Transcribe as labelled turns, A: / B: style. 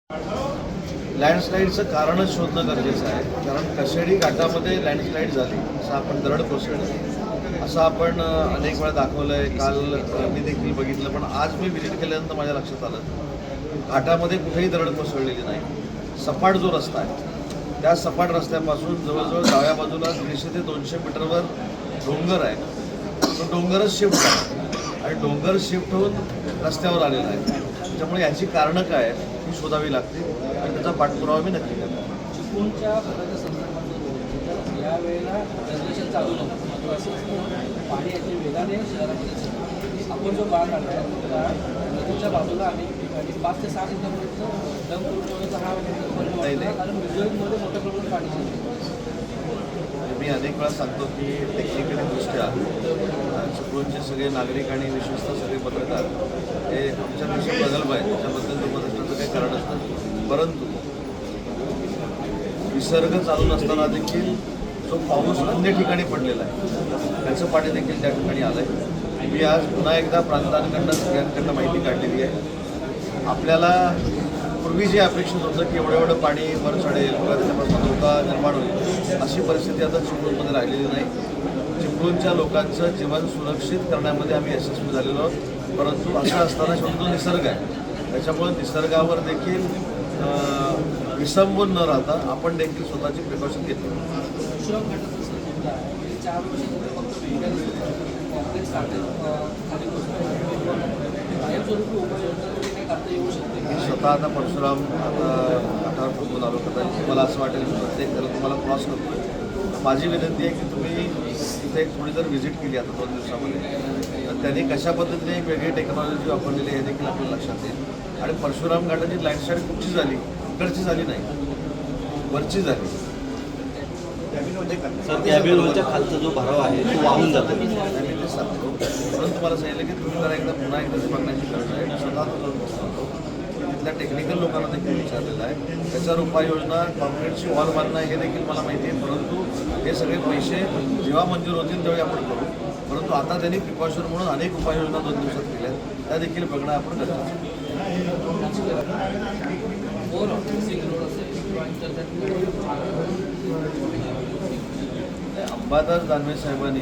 A: लँडस्लाईडचं कारणच शोधणं गरजेचं आहे. कारण कशेडी घाटामध्ये लँडस्लाईड झाली, असं आपण दरड कोसळली असं आपण अनेक वेळा दाखवलं आहे. काल मी देखील बघितलं, पण आज मी व्हिजिट केल्यानंतर माझ्या लक्षात आलं घाटामध्ये कुठेही दरड कोसळलेली नाही. सपाट जो रस्ता आहे त्या सपाट रस्त्यापासून जवळजवळ डाव्या बाजूला 150 ते 200 मीटरवर डोंगर आहे. तो डोंगरच शिफ्ट आहे आणि डोंगर शिफ्ट होऊन रस्त्यावर आलेला आहे. त्याच्यामुळे याची कारणं काय आहेत ही शोधावी लागतील आणि त्याचा पाठपुरावा मी नक्की करतो.
B: चिपळूणच्या भागाच्या संदर्भात यावेळेला रेझर्वेशन चालू नव्हतं. पाणी याचे वेगाने शहरामध्ये आपण जो भाग काढला आहे त्या नदीच्या बाजूला अनेक ठिकाणी 5 ते 6 फुटापर्यंत डम करून हा कारण विजुअलमध्ये मोठ्या प्रमाणात पाणी शिरतं.
A: मी अनेक वेळा सांगतो की टेक्निकली दृष्ट्या चिपळूणचे सगळे नागरिक आणि विश्वस्त सगळे पत्रकार हे आमच्या देशात प्रगल्भ आहेत, त्याच्याबद्दल दुमत असण्याचं काही कारणच नाही. परंतु विसर्ग चालू नसताना देखील जो पाऊस अन्य ठिकाणी पडलेला आहे त्याचं पाणी देखील त्या ठिकाणी आलं आहे. मी आज पुन्हा एकदा प्रांतांकडनं सगळ्यांकडनं माहिती काढलेली आहे. आपल्याला पूर्वी जे अपेक्षित होतं की एवढं पाणी वर चढेल किंवा त्याच्यापासून धोका निर्माण होईल अशी परिस्थिती आता चिपळूणमध्ये राहिलेली नाही. चिपळूणच्या लोकांचं जीवन सुरक्षित करण्यामध्ये आम्ही यशस्वी झालेलो आहोत. परंतु असं असताना शेवटी तो निसर्ग आहे, त्याच्यामुळे निसर्गावर देखील विसंबून न राहता आपण देखील स्वतःची प्रिकॉशन घेतली. मी स्वतः आता परशुराम आता घाटावर पोहोचून आलो. कदाचित मला असं वाटेल की प्रत्येक जर तुम्हाला क्रॉस करतो तर माझी विनंती आहे की तुम्ही इथे एक थोडी जर व्हिजिट केली आता 2 दिवसामध्ये तर त्यांनी कशा पद्धतीने एक वेगळी टेक्नॉलॉजी वापरलेली आहे हे देखील आपल्याला लक्षात येईल. आणि परशुराम घाटाची लँडस्लाईड कुठची झाली, इकडची झाली नाही, वरची झाली.
C: सर त्या बिलवरच्या खालचा जो भराव आहे तो वाहून जातो.
A: मी ते सांगतो, म्हणून तुम्हाला सांगितलं की तुम्ही जरा एकदा पुन्हा एकदा ते बघण्याची गरज आहे. मी स्वतः जाऊन बसतो, तिथल्या टेक्निकल लोकांना देखील विचारलेलं आहे. त्याच्यावर उपाययोजना कॉन्क्रीटची वॉल बांधणं हे देखील मला माहिती आहे. परंतु हे सगळे पैसे जेव्हा मंजूर होतील तेव्हा आपण करू. परंतु आता त्यांनी प्रिकॉशन म्हणून अनेक उपाययोजना 2 दिवसात केल्या आहेत, त्या देखील बघणं आपण गरजेचं अंबादास दानवे साहेबांनी